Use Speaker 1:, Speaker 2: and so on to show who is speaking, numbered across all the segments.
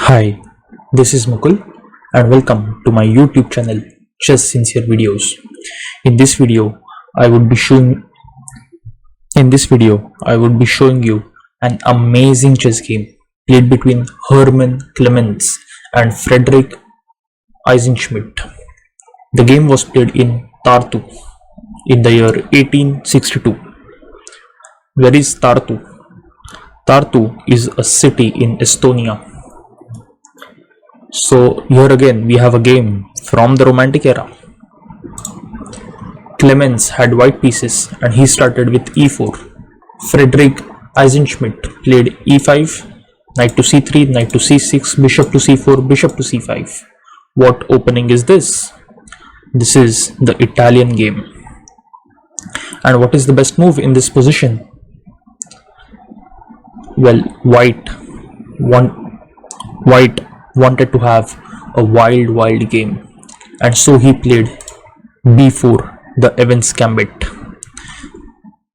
Speaker 1: Hi, this is Mukul and welcome to my YouTube channel Chess Sincere Videos. In this video, I would be showing you an amazing chess game played between Hermann Clemens and Friedrich Eisenschmidt. The game was played in Tartu in the year 1862. Where is Tartu? Tartu is a city in Estonia. So here again we have a game from the Romantic era. Clemens had white pieces and he started with e4. Friedrich Eisenschmidt played e5, knight to c3, knight to c6, bishop to c4, bishop to c5. What opening is this? This is the Italian game. And what is the best move in this position? Well, white wanted to have a wild game, and so he played b4, the Evans Gambit.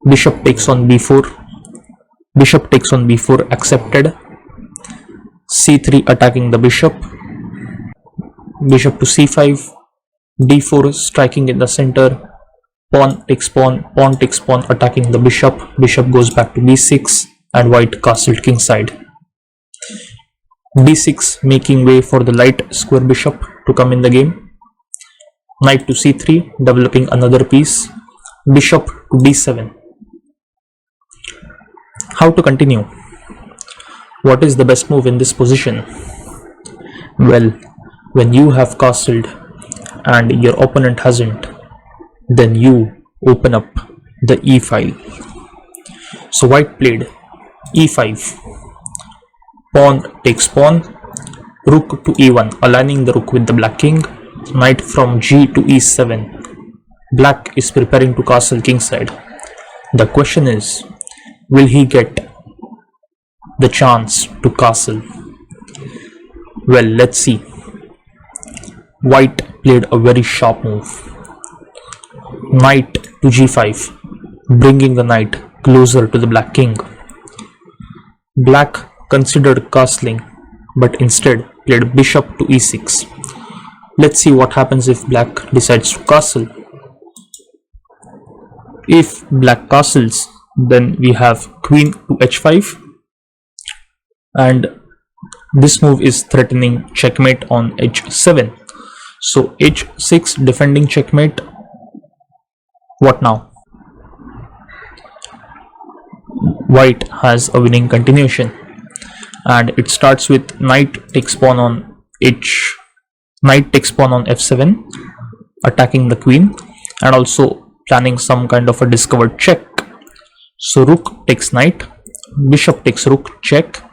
Speaker 1: Bishop takes on b4, accepted. c3 attacking the bishop, bishop to c5, d4 striking in the center, pawn takes pawn attacking the bishop goes back to b6, and white castled kingside. b6 making way for the light square bishop to come in the game. Knight to c3 developing another piece, bishop to d7. How to continue? What is the best move in this position? Well, when you have castled and your opponent hasn't, then you open up the e file. So white played e5, pawn takes pawn, rook to e1, aligning the rook with the black king, knight from g to e7. Black is preparing to castle kingside. The question is, will he get the chance to castle? Well, let's see. White played a very sharp move. Knight to g5, bringing the knight closer to the black king. Black considered castling, but instead played bishop to e6. Let's see what happens if black decides to castle. If black castles, then we have queen to h5, and this move is threatening checkmate on h7. So h6 defending checkmate. What now? White has a winning continuation, and it starts with knight takes pawn on f7, attacking the queen and also planning some kind of a discovered check. So rook takes knight, bishop takes rook, check,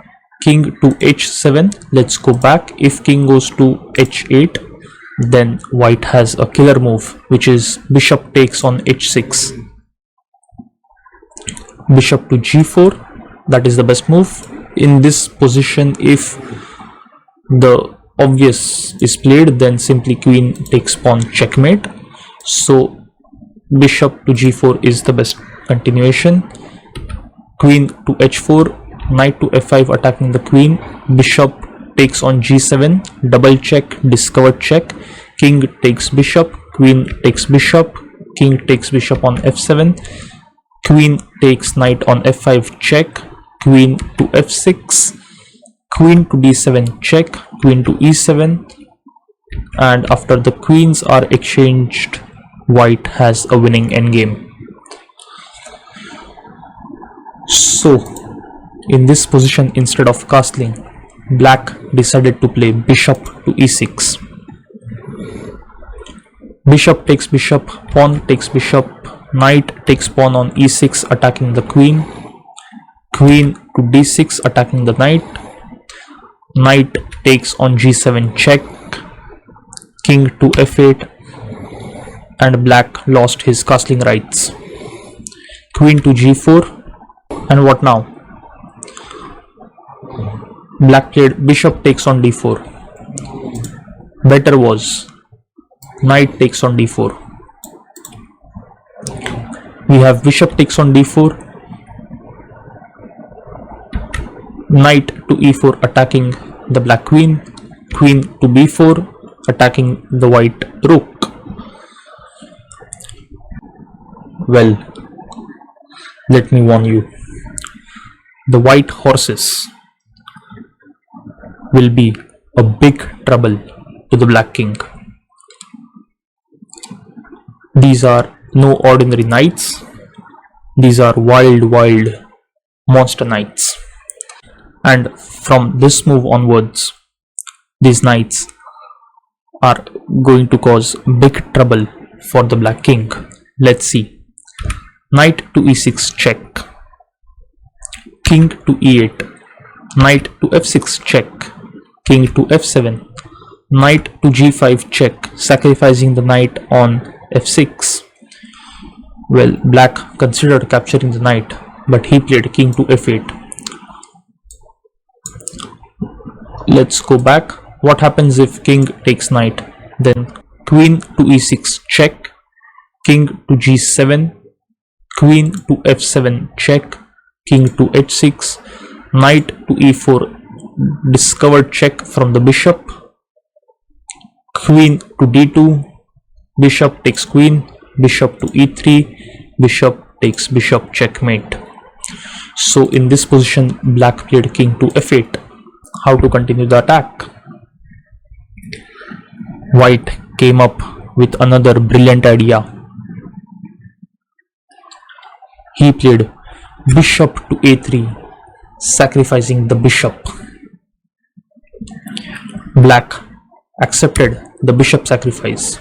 Speaker 1: king to h7. Let's go back. If king goes to h8, then white has a killer move, which is bishop takes on h6. Bishop to g4, that is the best move. In this position, if the obvious is played, then simply queen takes pawn checkmate. So bishop to g4 is the best continuation. Queen to h4, knight to f5 attacking the queen, bishop takes on g7, double check, discovered check, king takes bishop, queen takes bishop, king takes bishop on f7, queen takes knight on f5, check, queen to f6, queen to d7, check, queen to e7, and after the queens are exchanged, white has a winning endgame. So in this position, instead of castling, black decided to play bishop to e6. Bishop takes bishop, pawn takes bishop, knight takes pawn on e6 attacking the queen, queen to d6 attacking the knight, knight takes on g7, check, king to f8, and black lost his castling rights. Queen to g4, and what now? Black played bishop takes on d4. Better was knight takes on d4. We have bishop takes on d4, knight to e4 attacking the black queen, queen to b4, attacking the white rook. Well, let me warn you, the white horses will be a big trouble to the black king. These are no ordinary knights, these are wild monster knights. And from this move onwards, these knights are going to cause big trouble for the black king. Let's see. Knight to e6 check, king to e8, knight to f6 check, king to f7, knight to g5 check, sacrificing the knight on f6. Well, black considered capturing the knight, but he played king to f8. Let's go back. What happens if king takes knight? Then queen to e6 check, king to g7, queen to f7 check, king to h6, knight to e4, discovered check from the bishop, queen to d2, bishop takes queen, bishop to e3, bishop takes bishop, checkmate. So in this position, black played king to f8. How to continue the attack? White came up with another brilliant idea. He played bishop to a3, sacrificing the bishop. Black accepted the bishop sacrifice.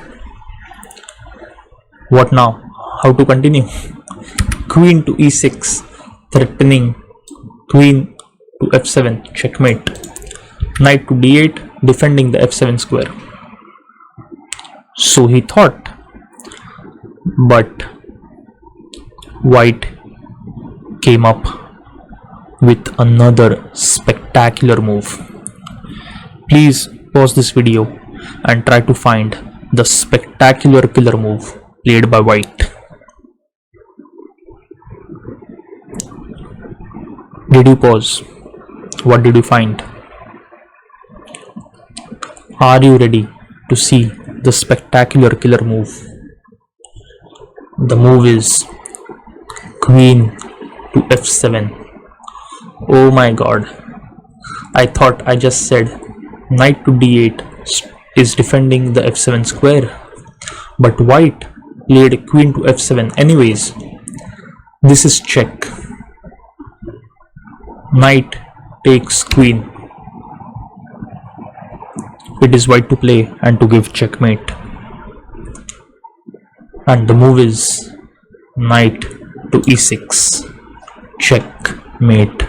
Speaker 1: What now? How to continue? Queen to e6, threatening queen to f7, checkmate. Knight to d8, defending the f7 square. So he thought, but white came up with another spectacular move. Please pause this video and try to find the spectacular killer move played by white. Did you pause? What did you find? Are you ready to see the spectacular killer move? The move is queen to f7. Oh my god, I thought I just said knight to d8 is defending the f7 square, but white played queen to f7 anyways. This is check. Knight takes queen. It is white to play and to give checkmate. And the move is knight to e6, checkmate.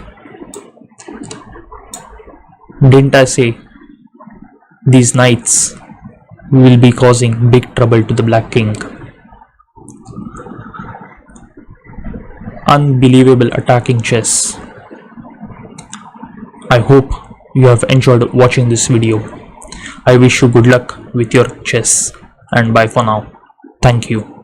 Speaker 1: Didn't I say these knights will be causing big trouble to the black king? Unbelievable attacking chess. I hope you have enjoyed watching this video. I wish you good luck with your chess, and bye for now. Thank you.